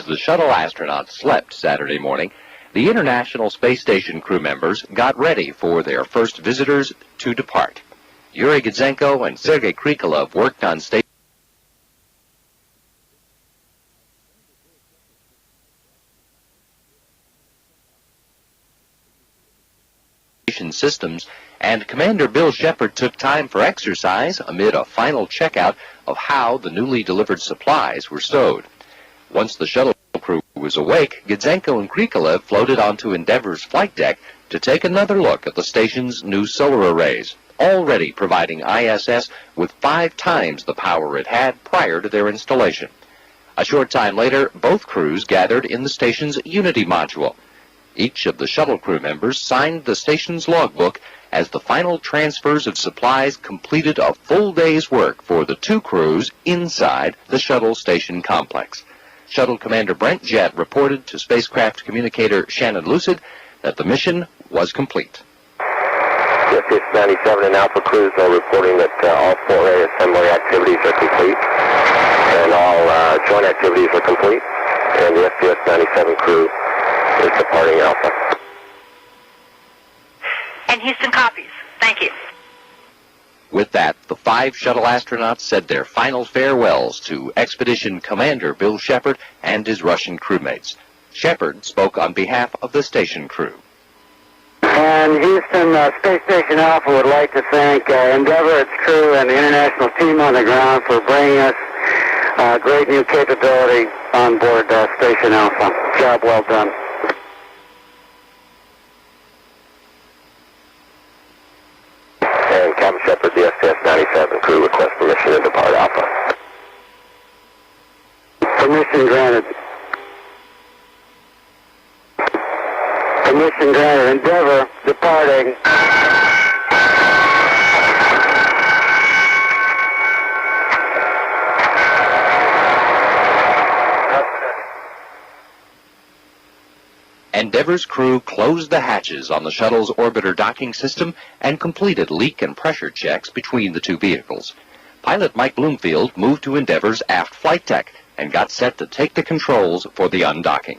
As the shuttle astronauts slept Saturday morning, the International Space Station crew members got ready for their first visitors to depart. Yuri Gudzenko and Sergei Krikalev worked on station systems, and Commander Bill Shepard took time for exercise amid a final checkout of how the newly delivered supplies were stowed. Once the shuttle crew was awake, Gudzenko and Krikalev floated onto Endeavour's flight deck to take another look at the station's new solar arrays, already providing ISS with 5 times the power it had prior to their installation. A short time later, both crews gathered in the station's Unity module. Each of the shuttle crew members signed the station's logbook as the final transfers of supplies completed a full day's work for the 2 crews inside the shuttle station complex. Shuttle Commander Brent Jett reported to spacecraft communicator Shannon Lucid that the mission was complete. STS 97 and Alpha crews are reporting that all 4A assembly activities are complete and all joint activities are complete, and the STS 97 crew is departing Alpha. And Houston copies. Thank you. With that, the 5 shuttle astronauts said their final farewells to Expedition Commander Bill Shepard and his Russian crewmates. Shepard spoke on behalf of the station crew. And Houston, Space Station Alpha would like to thank Endeavour, its crew, and the international team on the ground for bringing us great new capability on board Station Alpha. Job well done. And Captain Shepard, the STS 97 crew requests permission to depart Alpha. Permission granted. Permission granted. Endeavour departing. Endeavour's crew closed the hatches on the shuttle's orbiter docking system and completed leak and pressure checks between the 2 vehicles. Pilot Mike Bloomfield moved to Endeavour's aft flight deck and got set to take the controls for the undocking.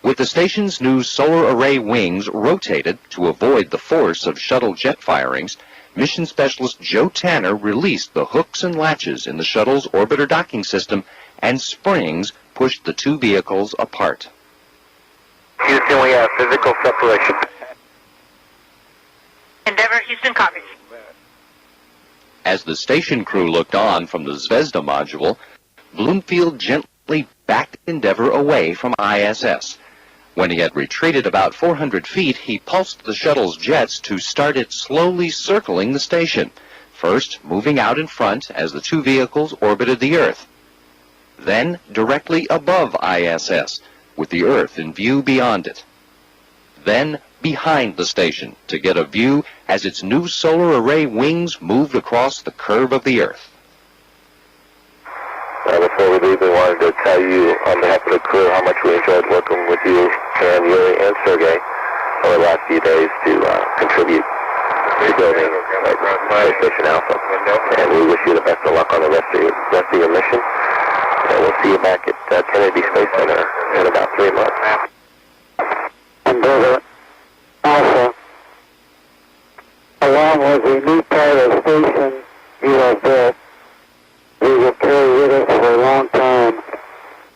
With the station's new solar array wings rotated to avoid the force of shuttle jet firings, mission specialist Joe Tanner released the hooks and latches in the shuttle's orbiter docking system, and springs pushed the 2 vehicles apart. Houston, we have physical separation. Endeavour, Houston copies. As the station crew looked on from the Zvezda module, Bloomfield gently backed Endeavour away from ISS. When he had retreated about 400 feet, he pulsed the shuttle's jets to start it slowly circling the station, first moving out in front as the 2 vehicles orbited the Earth, then directly above ISS, with the Earth in view beyond it, then behind the station to get a view as its new solar array wings moved across the curve of the Earth. Before we leave, we wanted to tell you on behalf of the crew how much we enjoyed working with you and Yuri and Sergei over the last few days to contribute to building Space Station Alpha. And we wish you the best of luck on the rest of your mission. And we'll see you back at Kennedy Space Center in about 3 months. Endeavour Alpha, along with the new part of the station you have built, we will carry with us for a long time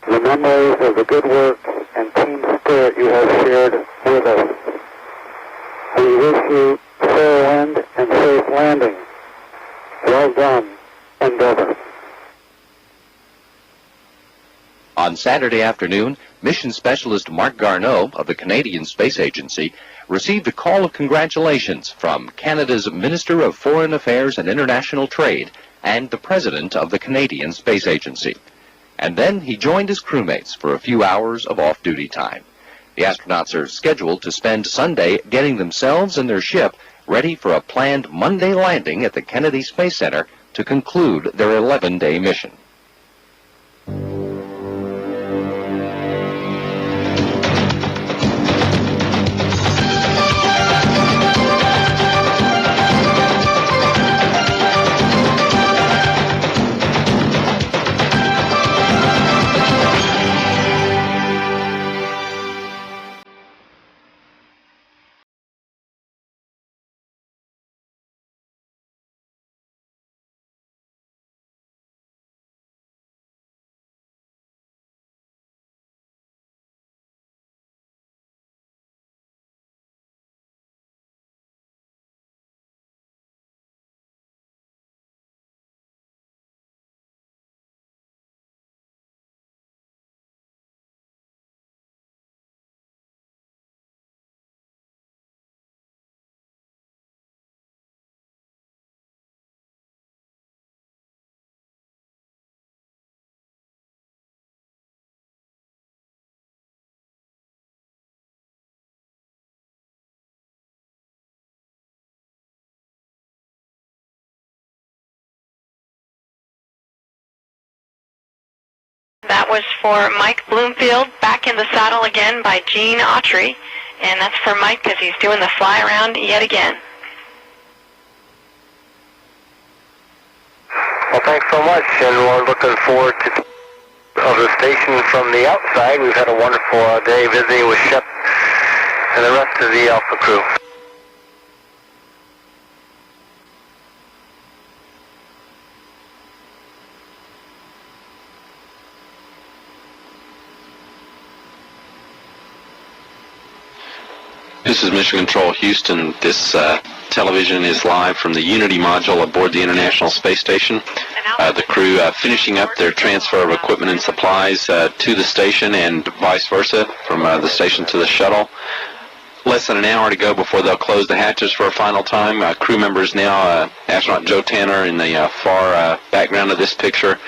the memories of the good work and team spirit you have shared with us. We wish you fair wind and safe landing. Well done, Endeavour. On Saturday afternoon, mission specialist Mark Garneau of the Canadian Space Agency received a call of congratulations from Canada's Minister of Foreign Affairs and International Trade and the President of the Canadian Space Agency. And then he joined his crewmates for a few hours of off-duty time. The astronauts are scheduled to spend Sunday getting themselves and their ship ready for a planned Monday landing at the Kennedy Space Center to conclude their 11-day mission. was for Mike Bloomfield, back in the saddle again by Gene Autry. And that's for Mike because he's doing the fly around yet again. Well, thanks so much, and we're looking forward to the station from the outside. We've had a wonderful day visiting with Shep and the rest of the Alpha crew. This is Mission Control Houston. This television is live from the Unity module aboard the International Space Station. The crew finishing up their transfer of equipment and supplies to the station and vice versa from the station to the shuttle. Less than an hour to go before they'll close the hatches for a final time. Crew members now, astronaut Joe Tanner in the far background of this picture,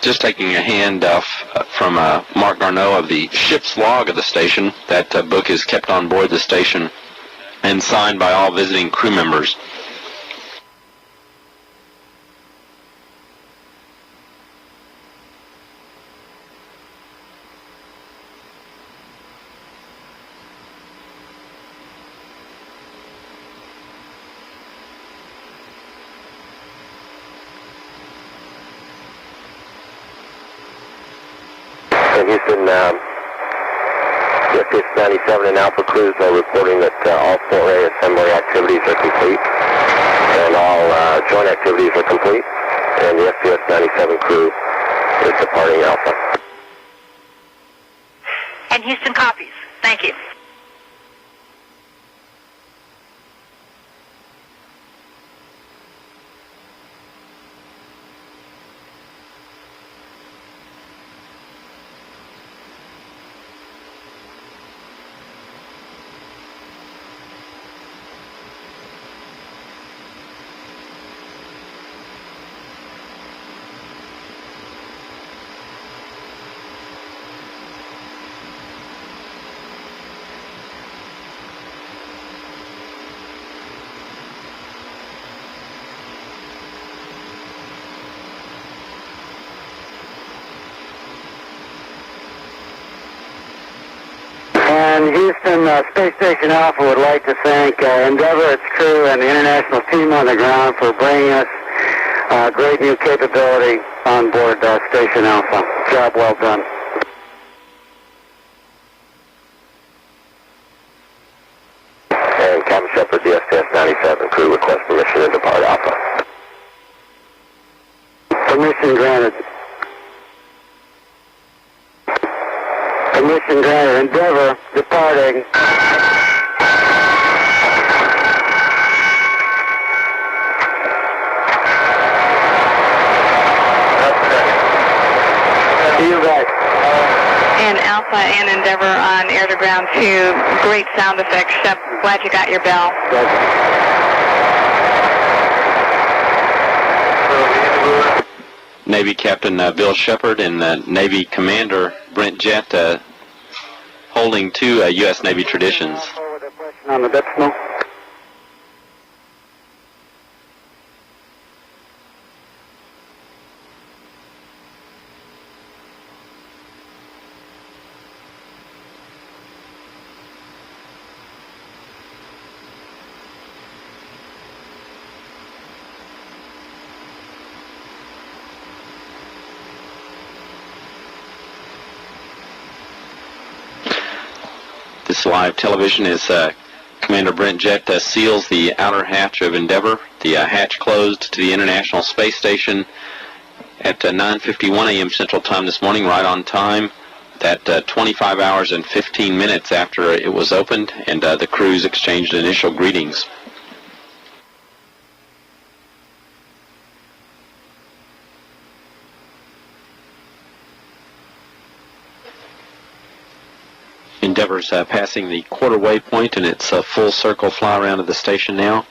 just taking a hand from Mark Garneau of the ship's log of the station. That book is kept on board the station and signed by all visiting crew members. Houston, STS 97 and Alpha crews are reporting that all 4A assembly activities are complete and all joint activities are complete, and the STS 97 crew is departing Alpha. And Houston copies. Thank you. And Houston, Space Station Alpha would like to thank Endeavour, its crew, and the international team on the ground for bringing us great new capability on board Station Alpha. Job well done. And Captain Shepard, the STS 97 crew requests permission to depart Alpha. Permission granted. Permission granted. Endeavour departing. See you guys. And Alpha and Endeavour on air to ground 2. Great sound effects, Shep. Glad you got your bell. Navy Captain Bill Shepard and Navy Commander Brent Jett holding two U.S. Navy traditions. On the decimal. This live television is Commander Brent Jett seals the outer hatch of Endeavour. The hatch closed to the International Space Station at 9:51 a.m. Central Time this morning, right on time. That 25 hours and 15 minutes after it was opened, and the crews exchanged initial greetings. Endeavour's passing the quarter waypoint, and it's a full circle fly around of the station now.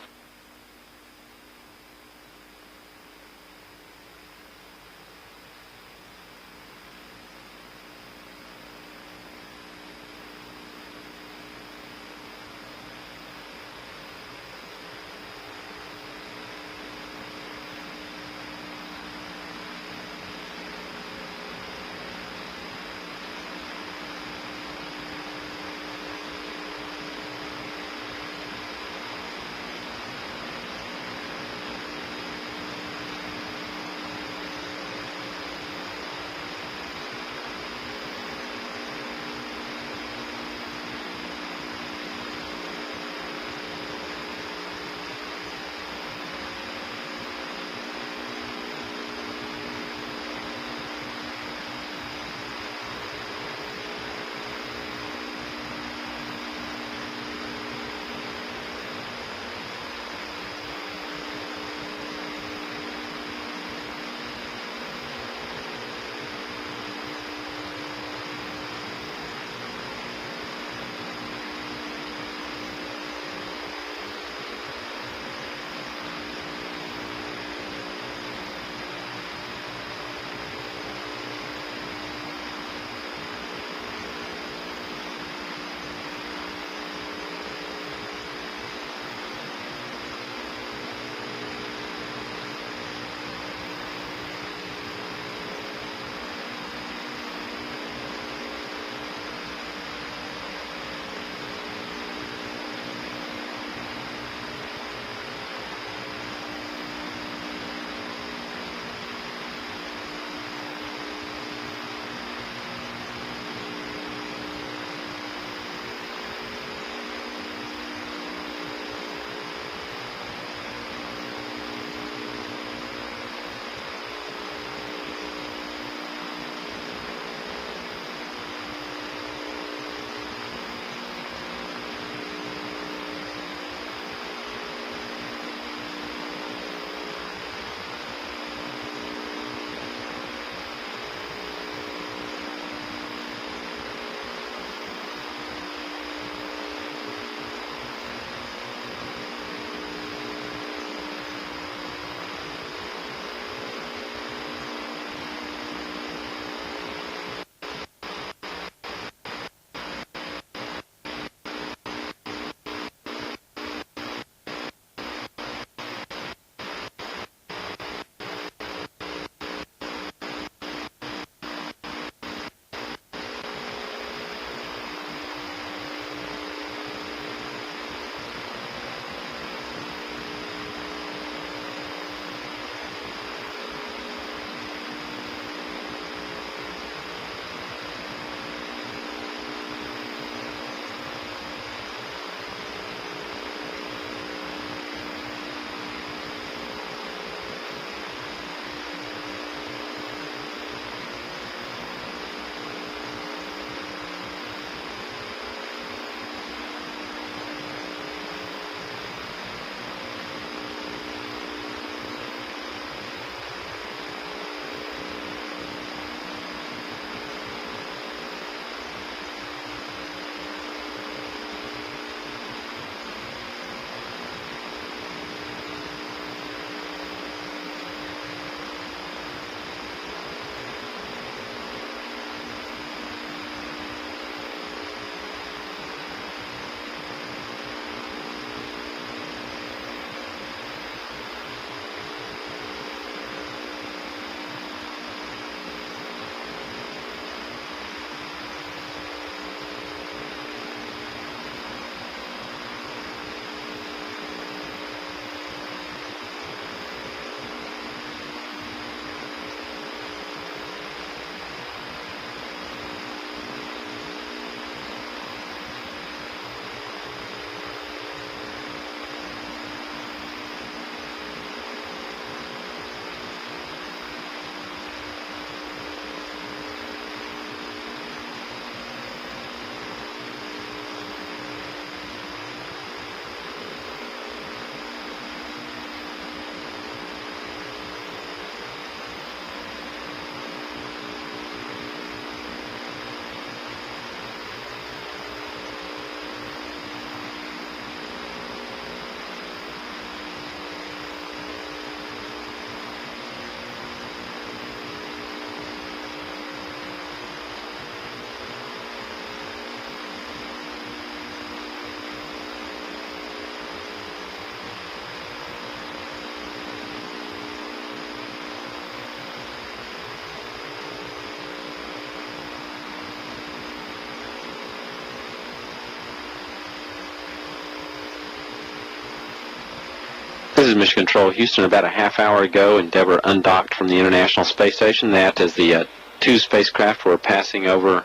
is Mission Control Houston. About a half hour ago, Endeavour undocked from the International Space Station. That as the two spacecraft were passing over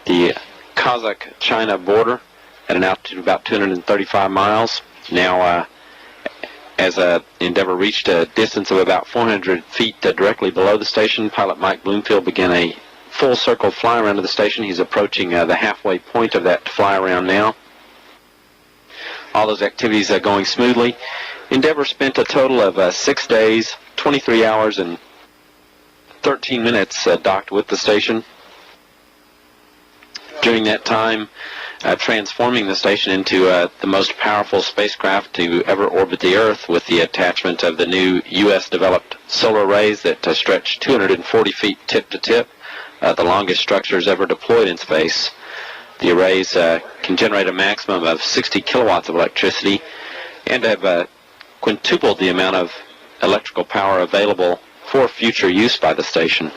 the Kazakh-China border at an altitude of about 235 miles. Now, as Endeavour reached a distance of about 400 feet directly below the station, pilot Mike Bloomfield began a full circle fly around to the station. He's approaching the halfway point of that fly around now. All those activities are going smoothly. Endeavour spent a total of 6 days, 23 hours, and 13 minutes docked with the station. During that time, transforming the station into the most powerful spacecraft to ever orbit the Earth, with the attachment of the new U.S.-developed solar arrays that stretch 240 feet tip to tip, the longest structures ever deployed in space. The arrays can generate a maximum of 60 kilowatts of electricity and have quintupled the amount of electrical power available for future use by the station.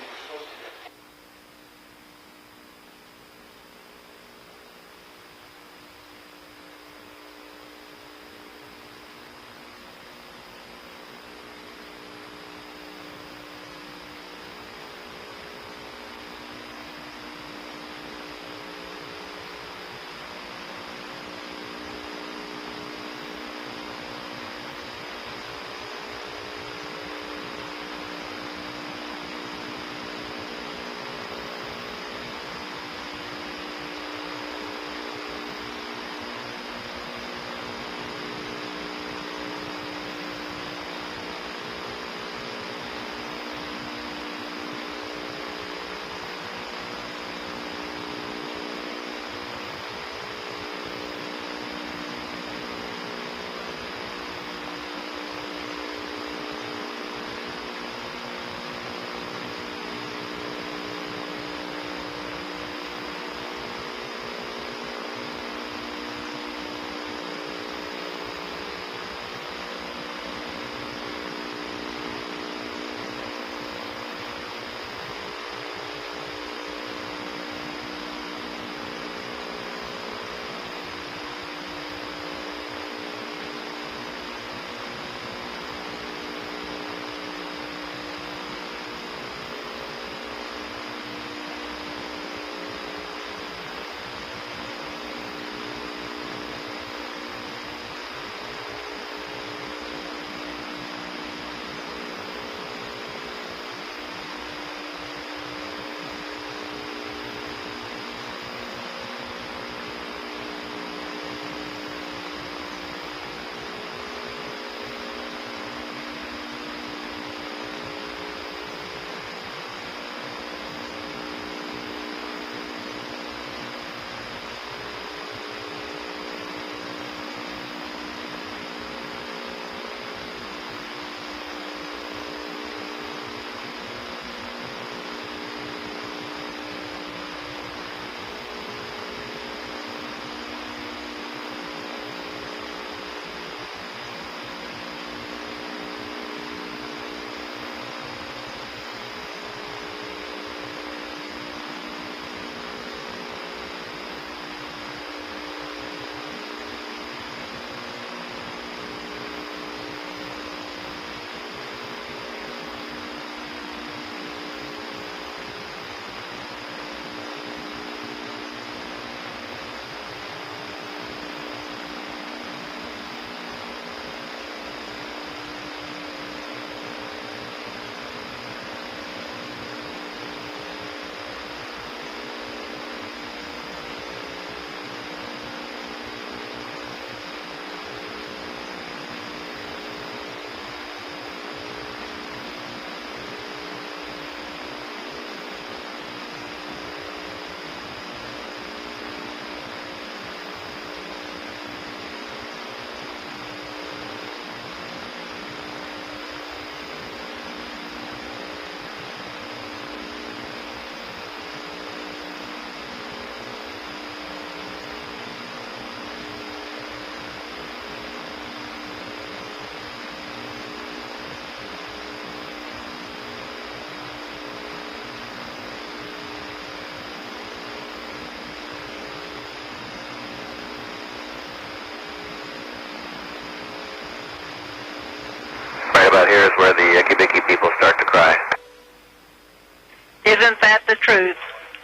the truth.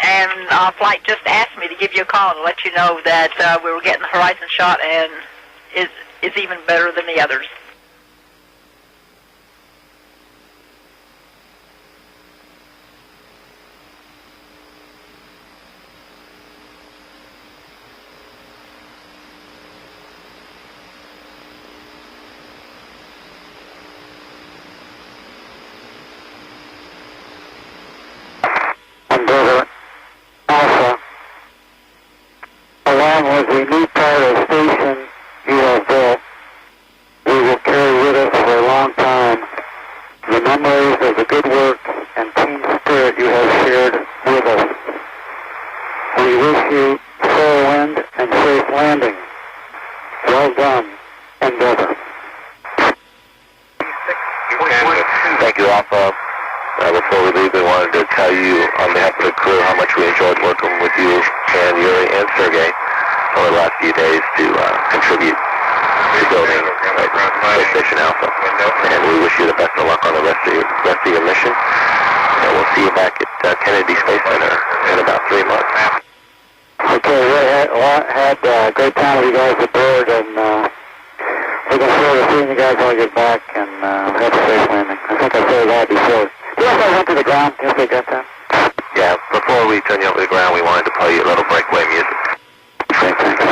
And flight just asked me to give you a call to let you know that we were getting the Horizon shot and is even better than the others. Endeavor Alpha, along with the new part of station you have built, we will carry with us for a long time the memories of the good work and team spirit you have shared with us. We wish you fair wind and safe landing. Well done, Endeavor. Thank you, Alpha. Before we leave, we wanted to tell you on behalf of the crew how much we enjoyed working with you and Yuri and Sergey over the last few days to contribute to building Space Station Alpha. And we wish you the best of luck on the rest of your mission. And we'll see you back at Kennedy Space Center in about 3 months. Okay, we had a great time with you guys aboard, and looking forward to seeing you guys when we get back and have a safe landing. I think I said that before. Yes, I went to the ground. Yes, I got that. Yeah, before we turn you over to the ground, we wanted to play you a little breakaway music. Okay, thanks.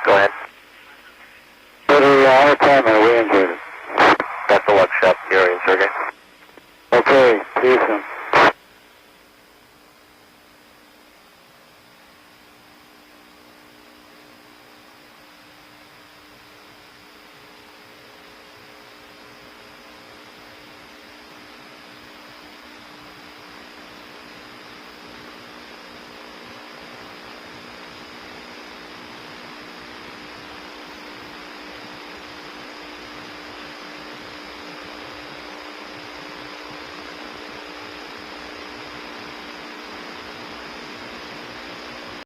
Go ahead. For the entertainment, we enjoyed it. Best of luck, Chef, Yuri and Sergey. Okay, see you soon.